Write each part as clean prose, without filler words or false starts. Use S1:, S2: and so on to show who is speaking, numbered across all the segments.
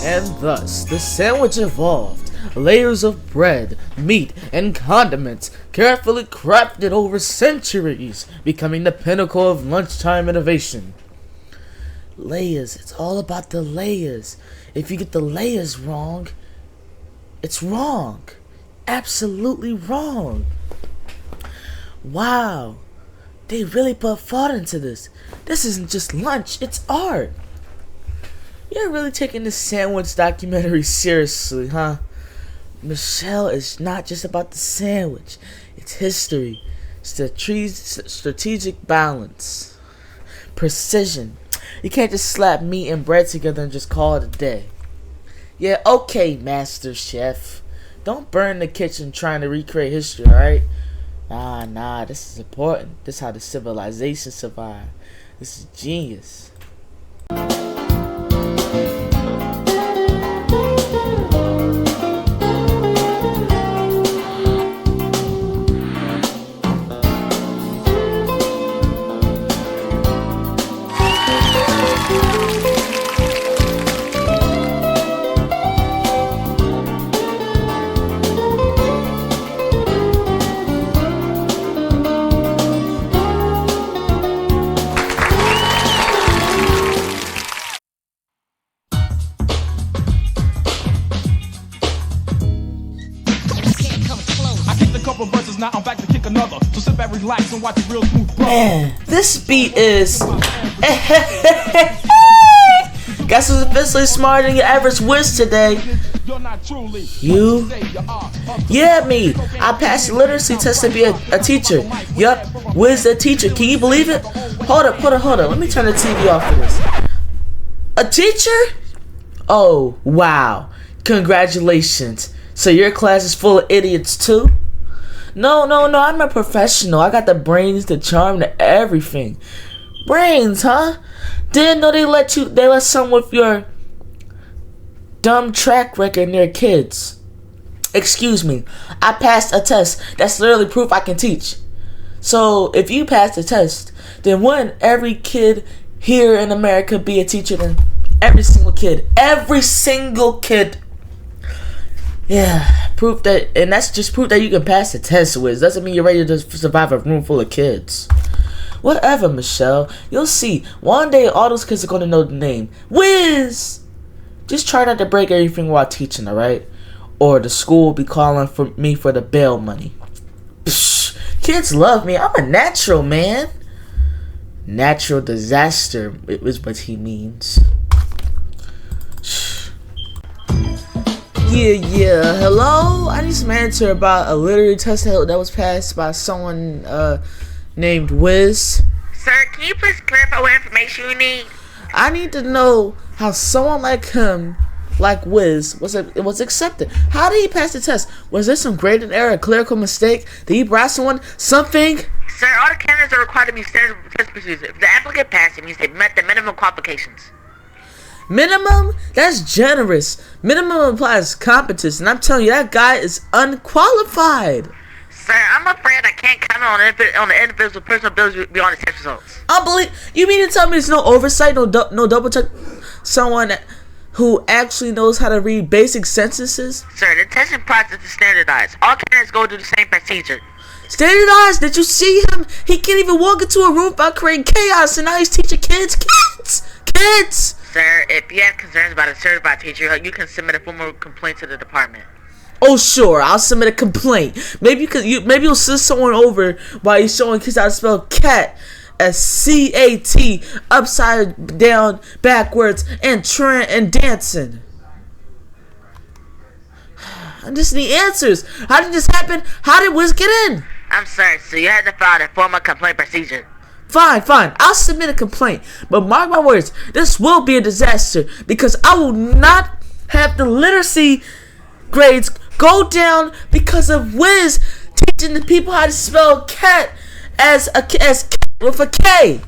S1: And thus, the sandwich evolved. Layers of bread, meat, and condiments, carefully crafted over centuries, becoming the pinnacle of lunchtime innovation. Layers, it's all about the layers. If you get the layers wrong, it's wrong. Absolutely wrong. Wow, they really put thought into this. This isn't just lunch, it's art. You're really taking this sandwich documentary seriously, huh? Michelle is not just about the sandwich. It's history, strategic balance, precision. You can't just slap meat and bread together and just call it a day. Yeah, okay, Master Chef. Don't burn the kitchen trying to recreate history, alright? Nah, this is important. This is how the civilization survived. This is genius.
S2: Now I'm back to kick another. So sit back, relax, and watch it real smooth.
S1: Man, this beat is. Guess who's officially smarter than your average whiz today? You? Yeah, me. I passed the literacy test to be a teacher. Yup, whiz the teacher. Can you believe it? Hold up. Let me turn the TV off for this. A teacher? Oh, wow. Congratulations. So your class is full of idiots too? No, I'm a professional. I got the brains, the charm, the everything. Brains, huh? Didn't know they let someone with your dumb track record near kids. Excuse me. I passed a test. That's literally proof I can teach. So, if you passed the test, then wouldn't every kid here in America be a teacher then? Every single kid. Every single kid. Yeah, proof that, and that's just proof that you can pass the test, Wiz. Doesn't mean you're ready to survive a room full of kids. Whatever, Michelle. You'll see. One day, all those kids are going to know the name. Wiz! Just try not to break everything while teaching, alright? Or the school will be calling for me for the bail money. Psh, kids love me. I'm a natural, man. Natural disaster is what he means. Yeah, hello? I need some answer about a literary test that was passed by someone named Wiz.
S3: Sir, can you please clarify what information you need?
S1: I need to know how someone like him, like Wiz, was accepted. How did he pass the test? Was there some grading error, a clerical mistake? Did he bribe someone? Something?
S3: Sir, all the candidates are required to meet standard test procedures. If the applicant passed, it means they met the minimum qualifications.
S1: Minimum? That's generous. Minimum implies competence, and I'm telling you, that guy is unqualified.
S3: Sir, I'm afraid I can't comment on the individual's personal ability beyond the test results.
S1: You mean to tell me there's no oversight, no double check? Someone who actually knows how to read basic sentences?
S3: Sir, the testing process is standardized. All candidates go through the same procedure.
S1: Standardized? Did you see him? He can't even walk into a room without creating chaos, and now he's teaching kids.
S3: Sir, if you have concerns about a certified teacher, you can submit a formal complaint to the department.
S1: Oh sure, I'll submit a complaint. Maybe you'll send someone over while you're showing kids how to spell cat as C-A-T, upside down, backwards, and dancing. I just need answers. How did this happen? How did Wiz get in?
S3: I'm sorry, sir. You had to file a formal complaint procedure.
S1: Fine. I'll submit a complaint. But mark my words, this will be a disaster because I will not have the literacy grades go down because of Wiz teaching the people how to spell cat as cat with a K.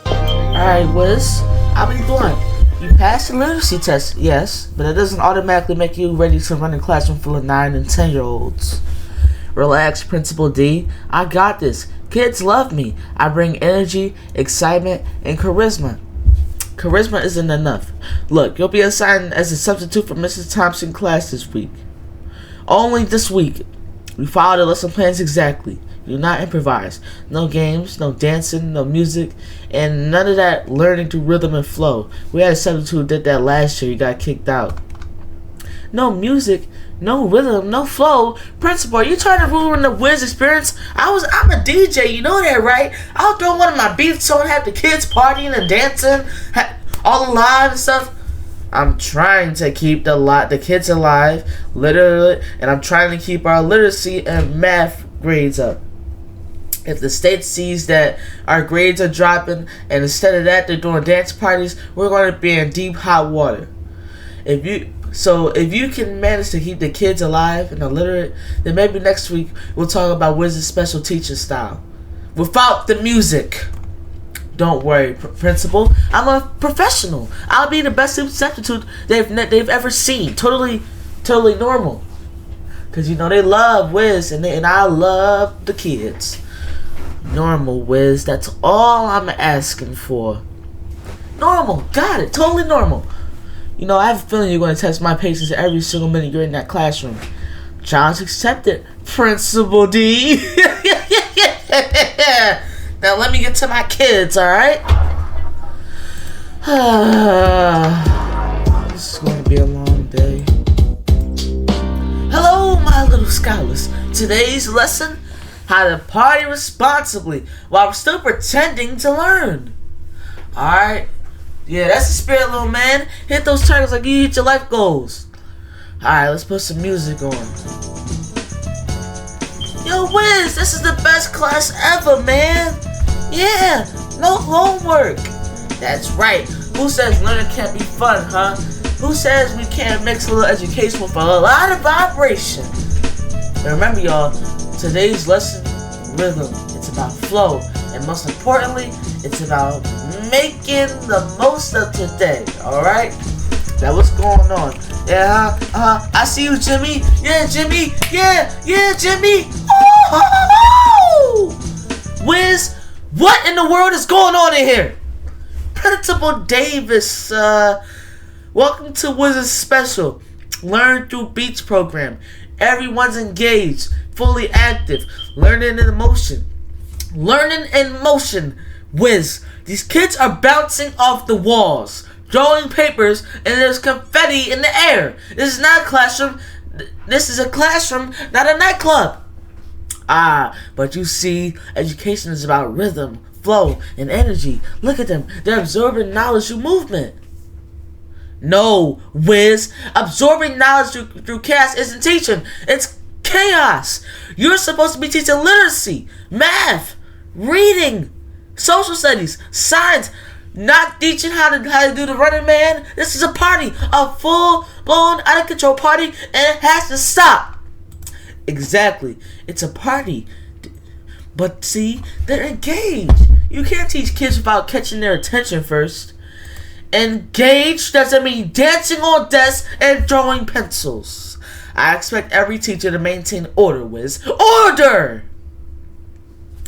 S1: Alright, Wiz, I'll be blunt. You passed the literacy test, yes, but it doesn't automatically make you ready to run a classroom full of 9 and 10-year-olds. Relax, Principal D. I got this. Kids love me. I bring energy, excitement, and charisma. Charisma isn't enough. Look, you'll be assigned as a substitute for Mrs. Thompson's class this week. Only this week. We follow the lesson plans exactly. Do not improvise. No games, no dancing, no music, and none of that learning through rhythm and flow. We had a substitute who did that last year. He got kicked out. No music, no rhythm, no flow. Principal, are you trying to ruin the Wiz experience? I'm a DJ, you know that, right? I'll throw one of my beats on, have the kids partying and dancing, all alive and stuff. I'm trying to keep the kids alive, literally, and I'm trying to keep our literacy and math grades up. If the state sees that our grades are dropping, and instead of that they're doing dance parties, we're going to be in deep hot water. If you can manage to keep the kids alive and illiterate, then maybe next week we'll talk about Wiz's special teacher style. Without the music. Don't worry, Principal. I'm a professional. I'll be the best substitute they've ever seen. Totally normal. Because, they love Wiz, and I love the kids. Normal, Wiz. That's all I'm asking for. Normal. Got it. Totally normal. I have a feeling you're going to test my patience every single minute you're in that classroom. Challenge accepted, Principal D. Now let me get to my kids, alright? This is going to be a long day. Hello, my little scholars. Today's lesson, how to party responsibly while still pretending to learn. Alright? Yeah, that's the spirit, little man. Hit those targets like you hit your life goals. Alright, let's put some music on. Yo, Wiz, this is the best class ever, man. Yeah, no homework. That's right. Who says learning can't be fun, huh? Who says we can't mix a little education with a lot of vibration? And remember, y'all, today's lesson, rhythm. It's about flow. And most importantly, it's about making the most of today, alright? That's what's going on. Yeah, I see you, Jimmy. Yeah, Jimmy. Yeah, Jimmy. Oh! Wiz, what in the world is going on in here? Principal Davis, welcome to Wiz's special Learn Through Beats program. Everyone's engaged, fully active, learning in motion. Learning in motion. Wiz, these kids are bouncing off the walls, throwing papers, and there's confetti in the air. This is not a classroom. This is a classroom, not a nightclub. But you see, education is about rhythm, flow, and energy. Look at them. They're absorbing knowledge through movement. No, Wiz. Absorbing knowledge through chaos isn't teaching. It's chaos. You're supposed to be teaching literacy, math, reading, social studies, science, not teaching how to do the running man. This is a party, a full-blown, out-of-control party, and it has to stop. Exactly. It's a party. But see, they're engaged. You can't teach kids without catching their attention first. Engaged doesn't mean dancing on desks and throwing pencils. I expect every teacher to maintain order, Wiz. Order!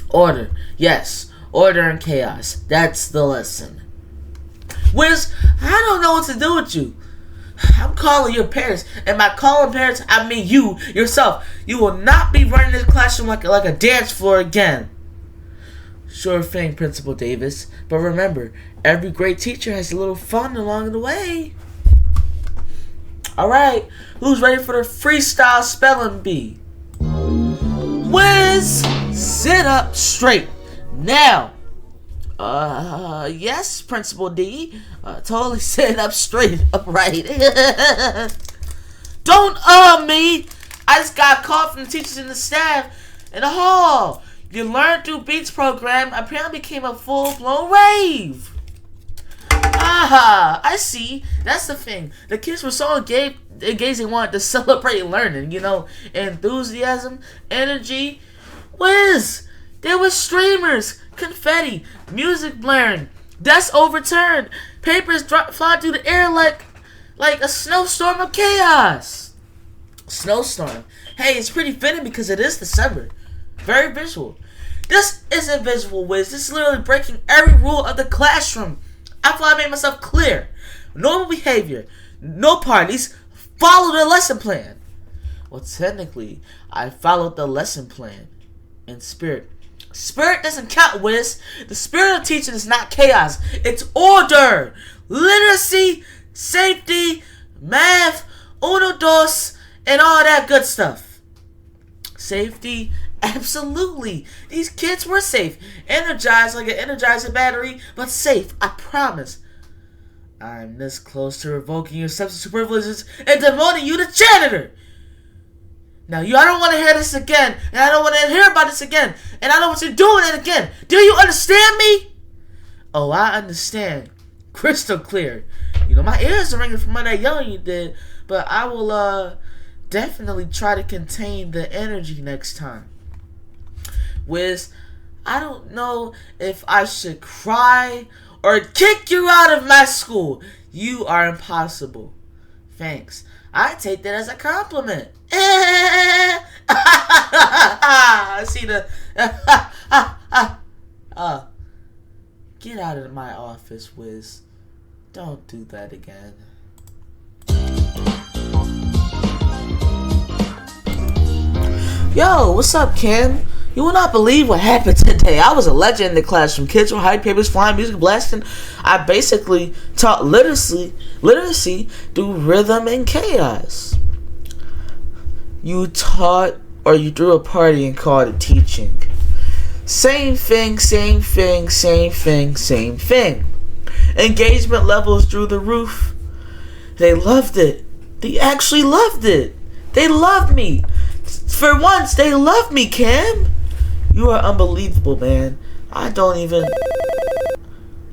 S1: Order. Yes. Order and chaos. That's the lesson. Wiz, I don't know what to do with you. I'm calling your parents, and by calling parents, I mean you, yourself. You will not be running this classroom like a dance floor again. Sure thing, Principal Davis. But remember, every great teacher has a little fun along the way. Alright, who's ready for the freestyle spelling bee? Wiz, sit up straight. Now. Yes, Principal D. Totally sit up straight, upright. Don't me. I just got a call from the teachers and the staff in the hall. Your Learn Through Beats program apparently became a full-blown rave. I see. That's the thing. The kids were so engaged they wanted to celebrate learning, enthusiasm, energy. Wiz, there were streamers, confetti, music blaring, desks overturned, papers flying through the air like a snowstorm of chaos. Snowstorm. Hey, it's pretty fitting because it is December. Very visual. This isn't visual, Wiz. This is literally breaking every rule of the classroom. I thought I made myself clear. Normal behavior. No parties. Follow the lesson plan. Well, technically, I followed the lesson plan in spirit. Spirit doesn't count, Wiz. The spirit of teaching is not chaos. It's order. Literacy, safety, math, uno dos, and all that good stuff. Safety, absolutely. These kids were safe. Energized like an Energizer battery, but safe, I promise. I'm this close to revoking your substance privileges and demoting you to janitor. Now, I don't want to hear this again, and I don't want to hear about this again, and I don't want you doing it again. Do you understand me? Oh, I understand. Crystal clear. You know, my ears are ringing from all that yelling you did, but I will, definitely try to contain the energy next time. Wiz, I don't know if I should cry or kick you out of my school. You are impossible. Thanks. I take that as a compliment. I see the get out of my office, Wiz. Don't do that again. Yo, what's up, Kim? You will not believe what happened today. I was a legend in the classroom. Kids were hiding papers, flying, music blasting. I basically taught literacy through rhythm and chaos. You taught or you threw a party and called it teaching. Same thing, same thing, same thing, same thing. Engagement levels through the roof. They loved it. They actually loved it. They loved me. For once, they loved me, Cam. You are unbelievable, man. I don't even...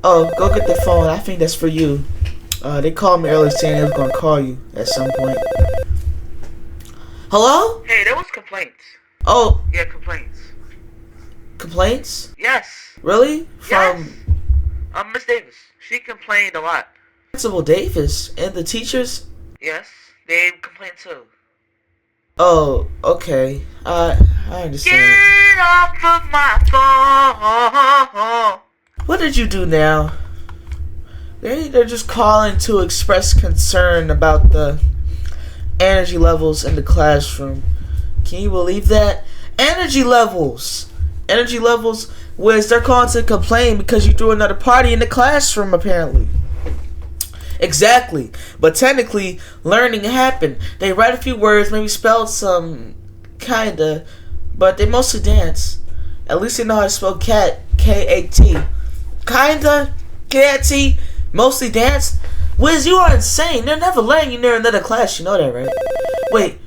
S1: Oh, go get the phone. I think that's for you. They called me earlier saying they was going to call you at some point. Hello?
S3: Hey, there was complaints.
S1: Oh.
S3: Yeah, complaints.
S1: Complaints?
S3: Yes.
S1: Really? From...
S3: Yes. Miss Davis. She complained a lot.
S1: Principal Davis and the teachers?
S3: Yes. They complained too.
S1: Oh, okay. I understand.
S3: Get off of my phone.
S1: What did you do now? They're just calling to express concern about the energy levels in the classroom. Can you believe that? Energy levels! Energy levels, Wiz, they're calling to complain because you threw another party in the classroom, apparently. Exactly. But technically, learning happened. They read a few words, maybe spelled some, kinda, but they mostly dance. At least they know how to spell cat, K-A-T. Kinda, K-A-T, mostly dance. Wiz, you are insane. They're never letting you near another class. You know that, right? Wait,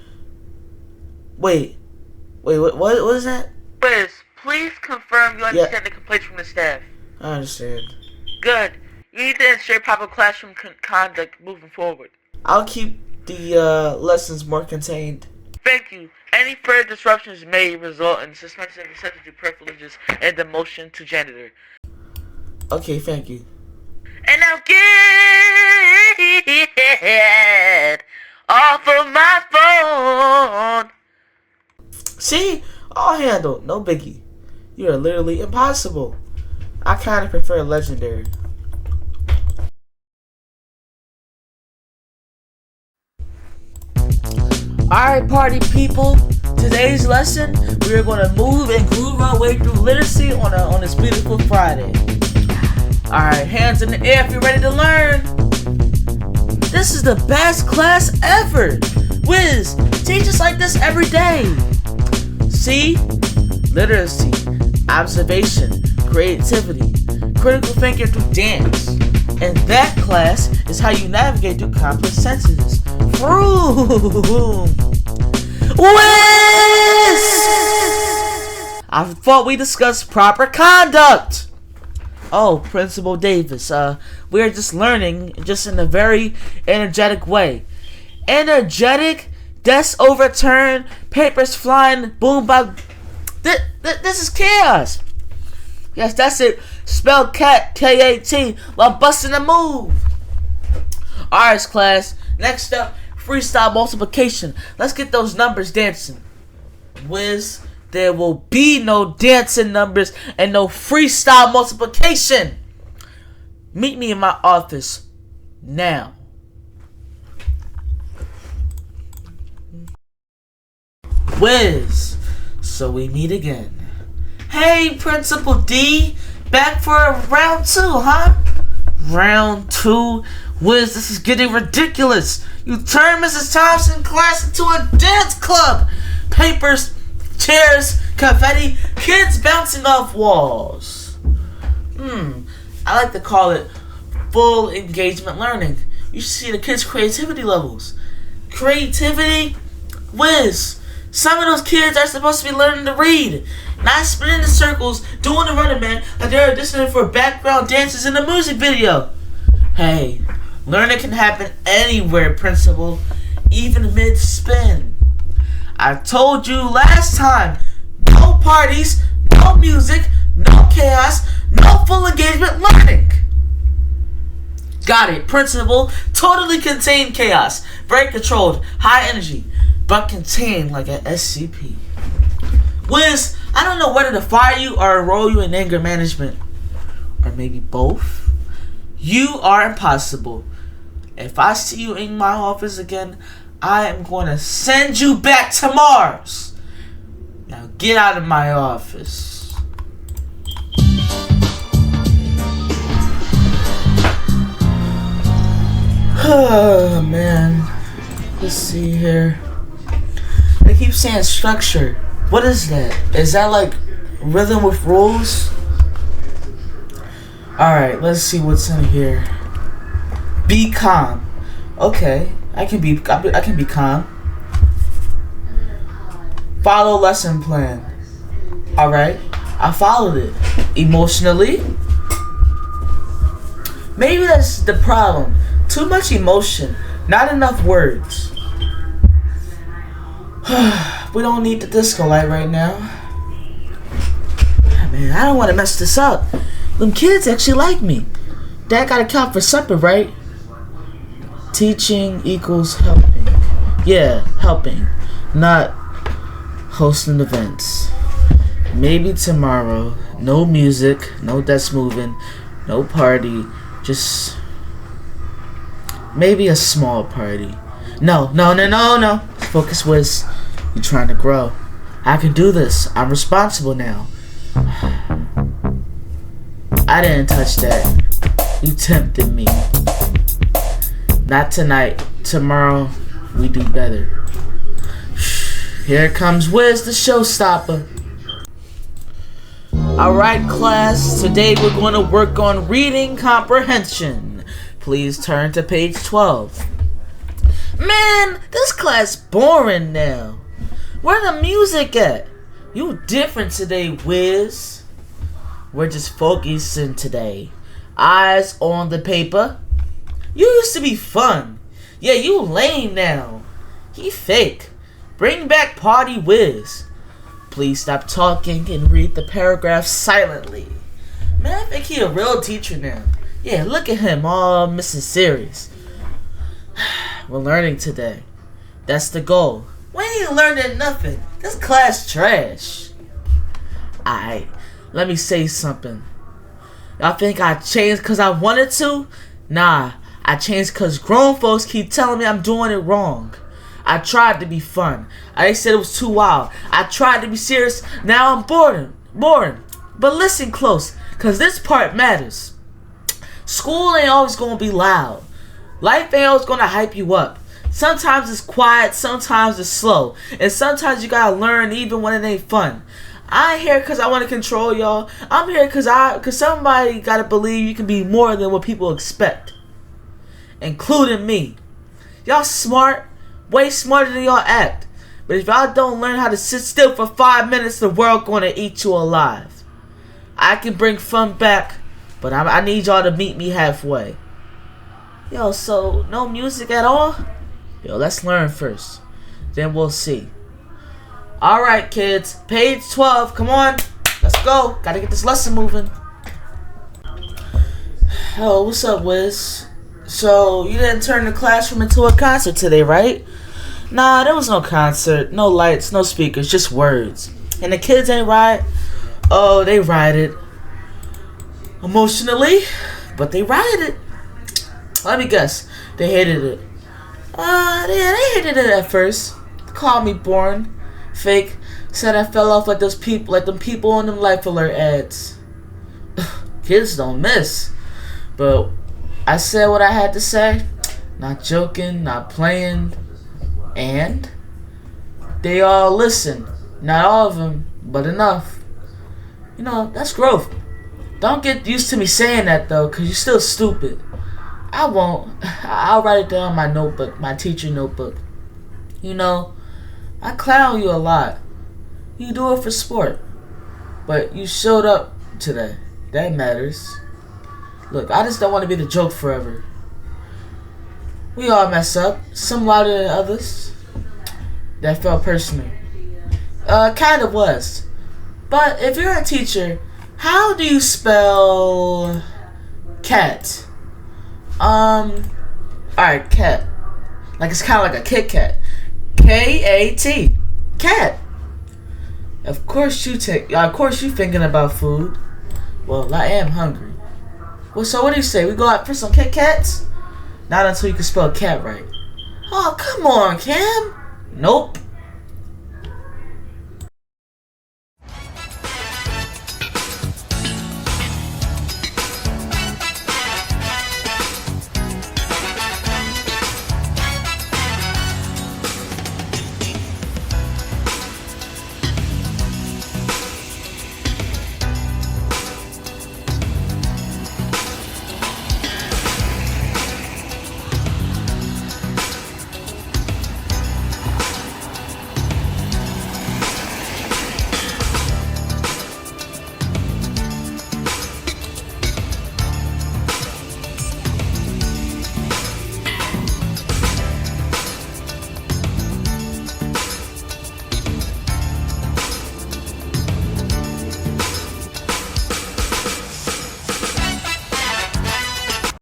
S1: what is that?
S3: Wiz, please confirm you understand the complaints from the staff.
S1: I understand.
S3: Good. You need to ensure proper classroom conduct moving forward.
S1: I'll keep the lessons more contained.
S3: Thank you. Any further disruptions may result in suspension of sensitive privileges and demotion to janitor.
S1: Okay, thank you.
S3: And now get off of my phone.
S1: See? All handled. No biggie. You are literally impossible. I kind of prefer legendary. Alright, party people. Today's lesson, we are going to move and groove our way through literacy on this beautiful Friday. Alright, hands in the air if you're ready to learn. This is the best class ever. Wiz, teach us like this every day. See? Literacy, observation, creativity, critical thinking through dance. And that class is how you navigate through complex sentences. Vroom! Wiz! I thought we discussed proper conduct. Oh, Principal Davis, we're just learning just in a very energetic way. Energetic, desks overturned, papers flying, boom, bop. This is chaos. Yes, that's it. Spell cat, K-A-T, while busting a move. Alright, class. Next up, freestyle multiplication. Let's get those numbers dancing. Wiz, there will be no dancing numbers and no freestyle multiplication. Meet me in my office now. Wiz, so we meet again. Hey, Principal D, back for round 2, huh? Round 2? Wiz, this is getting ridiculous. You turned Mrs. Thompson's class into a dance club. Papers, chairs, confetti, kids bouncing off walls. I like to call it full engagement learning. You should see the kids' creativity levels. Creativity? Wiz, some of those kids are supposed to be learning to read, not spinning in circles, doing the running man like they're auditioning for background dances in a music video. Hey, learning can happen anywhere, Principal, even mid-spin. I told you last time, no parties, no music, no chaos, no full engagement learning. Got it, Principal. Totally contained chaos. Very controlled, high energy, but contained like an SCP. Wiz, I don't know whether to fire you or enroll you in anger management. Or maybe both. You are impossible. If I see you in my office again, I am going to send you back to Mars. Now get out of my office. Oh man, let's see here. They keep saying structure. What is that? Is that like rhythm with rules? Alright, let's see what's in here. Be calm. Okay, I can be calm. Follow lesson plan. Alright, I followed it. Emotionally? Maybe that's the problem. Too much emotion, not enough words. We don't need the disco light right now. Man, I don't want to mess this up. Them kids actually like me. That gotta count for supper, right? Teaching equals helping. Yeah, helping. Not hosting events. Maybe tomorrow. No music, no desk moving, no party. Just maybe a small party. No. Focus, Wiz. You're trying to grow. I can do this. I'm responsible now. I didn't touch that. You tempted me. Not tonight. Tomorrow, we do better. Here comes Wiz, the showstopper. Alright, class. Today we're going to work on reading comprehension. Please turn to page 12. Man, this class boring now. Where the music at? You different today, Wiz. We're just focusing today. Eyes on the paper. You used to be fun. Yeah, you lame now. He fake. Bring back Party Wiz. Please stop talking and read the paragraph silently. Man, I think he a real teacher now. Yeah, look at him, all Mrs. Serious. We're learning today. That's the goal. We ain't learning nothing. This class trash. Alright, let me say something. Y'all think I changed because I wanted to? Nah, I changed because grown folks keep telling me I'm doing it wrong. I tried to be fun. I said it was too wild. I tried to be serious. Now I'm boring. But listen close, because this part matters. School ain't always going to be loud. Life ain't always going to hype you up. Sometimes it's quiet, sometimes it's slow. And sometimes you got to learn even when it ain't fun. I ain't here because I want to control y'all. I'm here because somebody got to believe you can be more than what people expect. Including me. Y'all smart. Way smarter than y'all act. But if y'all don't learn how to sit still for 5 minutes, the world gonna eat you alive. I can bring fun back, but I need y'all to meet me halfway. Yo, so no music at all? Yo, let's learn first. Then we'll see. Alright, kids. Page 12. Come on. Let's go. Gotta get this lesson moving. Oh, what's up, Wiz? So, you didn't turn the classroom into a concert today, right? Nah, there was no concert. No lights, no speakers, just words. And the kids ain't riot. Oh, they rioted emotionally, but they rioted. Let me guess. They hated it. Yeah, they hated it at first. Called me boring, fake. Said I fell off like those people, like them people on them Life Alert ads. Kids don't miss. But I said what I had to say. Not joking, not playing. And they all listen. Not all of them, but enough. You know, that's growth. Don't get used to me saying that though, cause you're still stupid. I won't. I'll write it down in my notebook, my teacher notebook. You know, I clown you a lot. You do it for sport. But you showed up today. That matters. Look, I just don't want to be the joke forever. We all mess up. Some louder than others. That felt personal. Kind of was. But if you're a teacher, how do you spell cat? Alright, cat. Like it's kind of like a Kit Kat. K-A-T. Cat. Of course you thinking about food. Well, I am hungry. Well, so what do you say? We go out for some Kit Kats? Not until you can spell cat right. Oh, come on, Cam. Nope.